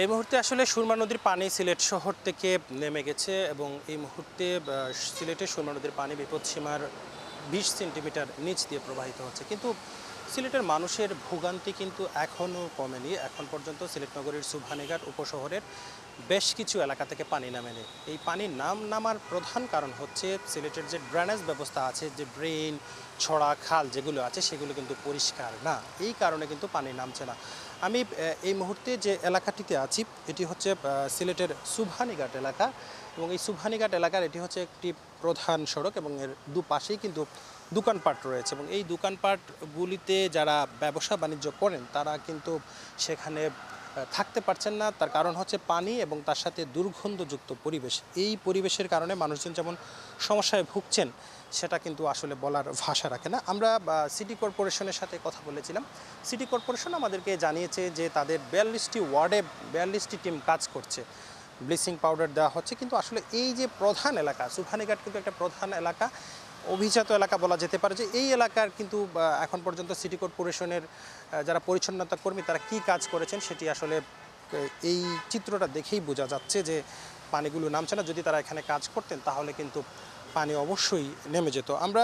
এই মুহূর্তে আসলে সুরমা নদীর পানি সিলেট শহর থেকে নেমে গেছে এবং এই মুহূর্তে সিলেটের সুরমা নদীর পানি বিপদসীমার 20 সেন্টিমিটার নিচ দিয়ে প্রবাহিত হচ্ছে, কিন্তু সিলেটের মানুষের ভোগান্তি কিন্তু এখনও কমেনি। এখন পর্যন্ত সিলেট নগরীর সুবহানীঘাট উপশহরের বেশ কিছু এলাকা থেকে পানি নামেনি। এই পানির নামার প্রধান কারণ হচ্ছে সিলেটের যে ড্রেনেজ ব্যবস্থা আছে, যে ড্রেন, ছড়া, খাল যেগুলো আছে সেগুলো কিন্তু পরিষ্কার না। এই কারণে কিন্তু পানি নামছে না। আমি এই মুহূর্তে যে এলাকাটিতে আছি এটি হচ্ছে সিলেটের সুবহানীঘাট এলাকা, এবং এই সুবহানীঘাট এলাকার এটি হচ্ছে একটি প্রধান সড়ক এবং এর দুপাশেই কিন্তু দোকানপাট রয়েছে, এবং এই দোকানপাটগুলিতে যারা ব্যবসা বাণিজ্য করেন তারা কিন্তু সেখানে থাকতে পারছেন না। তার কারণ হচ্ছে পানি এবং তার সাথে দুর্গন্ধযুক্ত পরিবেশ। এই পরিবেশের কারণে মানুষজন যেমন সমস্যায় ভুগছেন সেটা কিন্তু আসলে বলার ভাষা রাখে না। আমরা সিটি কর্পোরেশনের সাথে কথা বলেছিলাম। সিটি কর্পোরেশন আমাদেরকে জানিয়েছে যে তাদের 42টি ওয়ার্ডে 42টি টিম কাজ করছে, ব্লিচিং পাউডার দেওয়া হচ্ছে, কিন্তু আসলে এই যে প্রধান এলাকা সুবহানীঘাট কিন্তু একটা প্রধান এলাকা, অভিজাত এলাকা বলা যেতে পারে, যে এই এলাকার কিন্তু এখন পর্যন্ত সিটি কর্পোরেশনের যারা পরিচ্ছন্নতা কর্মী তারা কি কাজ করেছেন সেটি আসলে এই চিত্রটা দেখেই বোঝা যাচ্ছে যে পানিগুলো নামছে না। যদি তারা এখানে কাজ করতেন তাহলে কিন্তু পানি অবশ্যই নেমে যেত। আমরা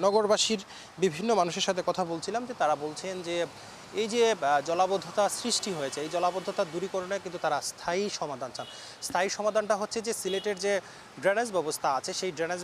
নগরবাসীর বিভিন্ন মানুষের সাথে কথা বলছিলাম, যে তারা বলছেন যে এই যে জলাবদ্ধতা সৃষ্টি হয়েছে, এই জলাবদ্ধতা দূরীকরণে কিন্তু তারা স্থায়ী সমাধান চান। স্থায়ী সমাধানটা হচ্ছে যে সিলেটের যে ড্রেনেজ ব্যবস্থা আছে সেই ড্রেনেজ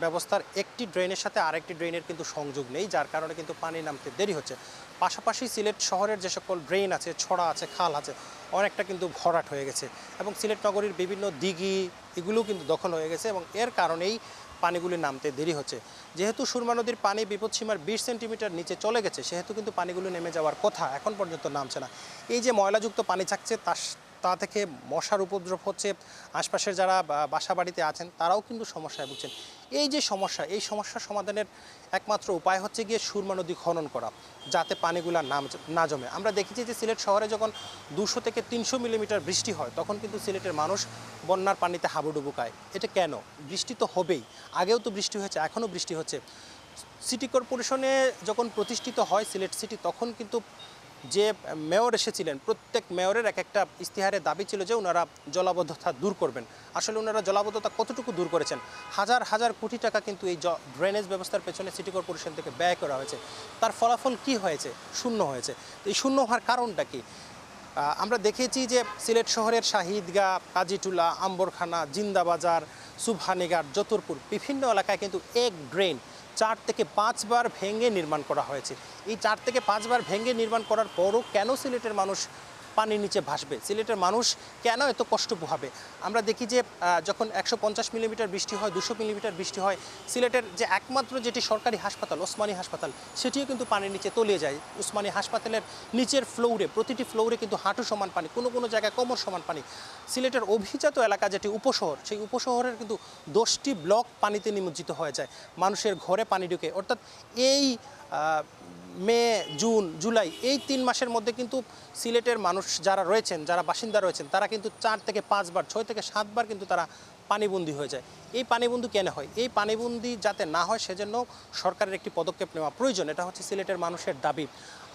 ব্যবস্থার একটি ড্রেনের সাথে আরেকটি ড্রেনের কিন্তু সংযোগ নেই, যার কারণে কিন্তু পানি নামতে দেরি হচ্ছে। পাশাপাশি সিলেট শহরের যে সকল ড্রেন আছে, ছড়া আছে, খাল আছে, অনেকটা কিন্তু ভরাট হয়ে গেছে, এবং সিলেট নগরীর বিভিন্ন দিঘি এগুলোও কিন্তু দখল হয়ে গেছে, এবং এর কারণেই পানিগুলি নামতে দেরি হচ্ছে। যেহেতু সুরমা নদীর পানি বিপদসীমার 20 সেন্টিমিটার নিচে চলে গেছে, সেহেতু কিন্তু পানিগুলো নেমে যাওয়ার কথা, এখন পর্যন্ত নামছে না। এই যে ময়লাযুক্ত পানি থাকছে তা থেকে মশার উপদ্রব হচ্ছে। আশপাশের যারা বাসা বাড়িতে আছেন তারাও কিন্তু সমস্যায় ভুগছেন। এই যে সমস্যা, এই সমস্যার সমাধানের একমাত্র উপায় হচ্ছে গিয়ে সুরমা নদী খনন করা, যাতে পানিগুলো না জমে। আমরা দেখেছি যে সিলেট শহরে যখন 200 থেকে 300 মিলিমিটার বৃষ্টি হয় তখন কিন্তু সিলেটের মানুষ বন্যার পানিতে হাবুডুবু খায়। এটা কেন? বৃষ্টি তো হবেই, আগেও তো বৃষ্টি হয়েছে, এখনও বৃষ্টি হচ্ছে। সিটি কর্পোরেশনে যখন প্রতিষ্ঠিত হয় সিলেট সিটি, তখন কিন্তু যে মেয়র এসেছিলেন প্রত্যেক মেয়রের এক একটা ইস্তিহারে দাবি ছিল যে ওনারা জলাবদ্ধতা দূর করবেন। আসলে ওনারা জলাবদ্ধতা কতটুকু দূর করেছেন? হাজার হাজার কোটি টাকা কিন্তু এই ড্রেনেজ ব্যবস্থার পেছনে সিটি কর্পোরেশন থেকে ব্যয় করা হয়েছে। তার ফলাফল কি হয়েছে? শূন্য হয়েছে। এই শূন্য হওয়ার কারণটা কি? আমরা দেখেছি যে সিলেট শহরের শাহিদগাঁ, কাজীটুলা, আম্বরখানা, জিন্দাবাজার, সুবহানীঘাট, যতুরপুর বিভিন্ন এলাকায় কিন্তু এক ড্রেন 4 থেকে 5 বার ভেঙে নির্মাণ করা হয়েছে। এই 4 থেকে 5 বার ভেঙে নির্মাণ করার পরও কেন সিলেটের মানুষ পানির নিচে ভাসবে? সিলেটের মানুষ কেন এত কষ্ট পোহাবে? আমরা দেখি যে যখন 150 মিলিমিটার বৃষ্টি হয়, 200 মিলিমিটার বৃষ্টি হয়, সিলেটের যে একমাত্র যেটি সরকারি হাসপাতাল ওসমানী হাসপাতাল সেটিও কিন্তু পানির নিচে তলিয়ে যায়। ওসমানী হাসপাতালের নিচের ফ্লোরে, প্রতিটি ফ্লোরে কিন্তু হাঁটু সমান পানি, কোনো কোনো জায়গায় কোমর সমান পানি। সিলেটের অভিজাত এলাকা যেটি উপশহর, সেই উপশহরের কিন্তু 10টি ব্লক পানিতে নিমজ্জিত হয়ে যায়, মানুষের ঘরে পানি ঢুকে। অর্থাৎ এই মে, জুন, জুলাই এই 3 মাসের মধ্যে কিন্তু সিলেটের মানুষ যারা রয়েছেন, যারা বাসিন্দা রয়েছেন, তারা কিন্তু 4 থেকে 5 বার, 6 থেকে 7 বার কিন্তু তারা পানিবন্দী হয়ে যায়। এই পানিবন্দী কেন হয়? এই পানিবন্দী যাতে না হয় সেজন্য সরকারের একটি পদক্ষেপ নেওয়া প্রয়োজন। এটা হচ্ছে সিলেটের মানুষের দাবি।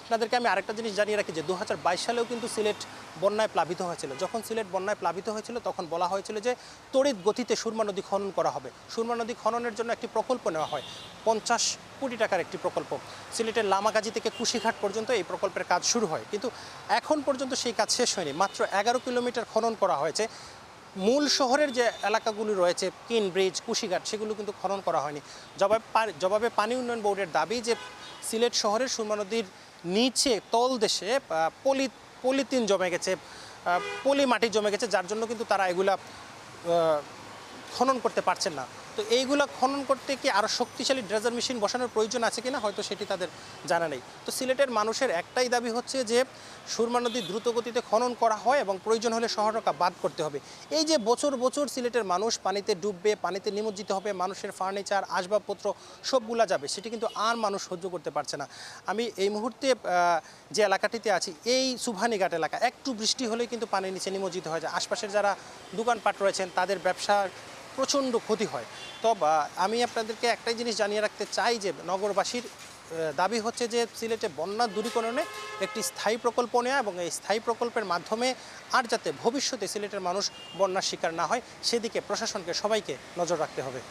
আপনাদেরকে আমি আরেকটা জিনিস জানিয়ে রাখি যে 2022 সালেও কিন্তু সিলেট বন্যায় প্লাবিত হয়েছিল। যখন সিলেট বন্যায় প্লাবিত হয়েছিল তখন বলা হয়েছিল যে তড়িৎ গতিতে সুরমা নদী খনন করা হবে। সুরমা নদী খননের জন্য একটি প্রকল্প নেওয়া হয়, 50 কোটি টাকার একটি প্রকল্প। সিলেটের লামাগাজী থেকে কুশিঘাট পর্যন্ত এই প্রকল্পের কাজ শুরু হয়, কিন্তু এখন পর্যন্ত সেই কাজ শেষ হয়নি। মাত্র 11 কিলোমিটার খনন করা হয়েছে। মূল শহরের যে এলাকাগুলি রয়েছে, কিন ব্রিজ, কুশিঘাট, সেগুলো কিন্তু খনন করা হয়নি। জবাবে পানি উন্নয়ন বোর্ডের দাবি যে সিলেট শহরের সুরমা নদীর নিচে তলদেশে পলিথিন জমে গেছে, পলি মাটি জমে গেছে, যার জন্য কিন্তু তারা এগুলা খনন করতে পারছেন না। তো এইগুলা খনন করতে কি আরও শক্তিশালী ড্রেজার মেশিন বসানোর প্রয়োজন আছে কিনা হয়তো সেটি তাদের জানা নেই। তো সিলেটের মানুষের একটাই দাবি হচ্ছে যে সুরমা নদী দ্রুতগতিতে খনন করা হয় এবং প্রয়োজন হলে শহরকা বাদ করতে হবে। এই যে বছর বছর সিলেটের মানুষ পানিতে ডুববে, পানিতে নিমজ্জিত হবে, মানুষের ফার্নিচার, আসবাবপত্র সবগুলা যাবে, সেটি কিন্তু আর মানুষ সহ্য করতে পারছে না। আমি এই মুহূর্তে যে এলাকাটিতে আছি, এই সুবহানীঘাট এলাকা, একটু বৃষ্টি হলেই কিন্তু পানির নিচে নিমজ্জিত হয়ে যায়। আশপাশের যারা দোকানপাট রয়েছেন তাদের ব্যবসার প্রচণ্ড ক্ষতি হয়। তো আমি আপনাদেরকে একটাই জিনিস জানিয়ে রাখতে চাই যে নগরবাসীর দাবি হচ্ছে যে সিলেটে বন্যা দূরীকরণে একটি স্থায়ী প্রকল্প নেওয়া এবং এই স্থায়ী প্রকল্পের মাধ্যমে আর যাতে ভবিষ্যতে সিলেটের মানুষ বন্যার শিকার না হয় সেদিকে প্রশাসনকে সবাইকে নজর রাখতে হবে।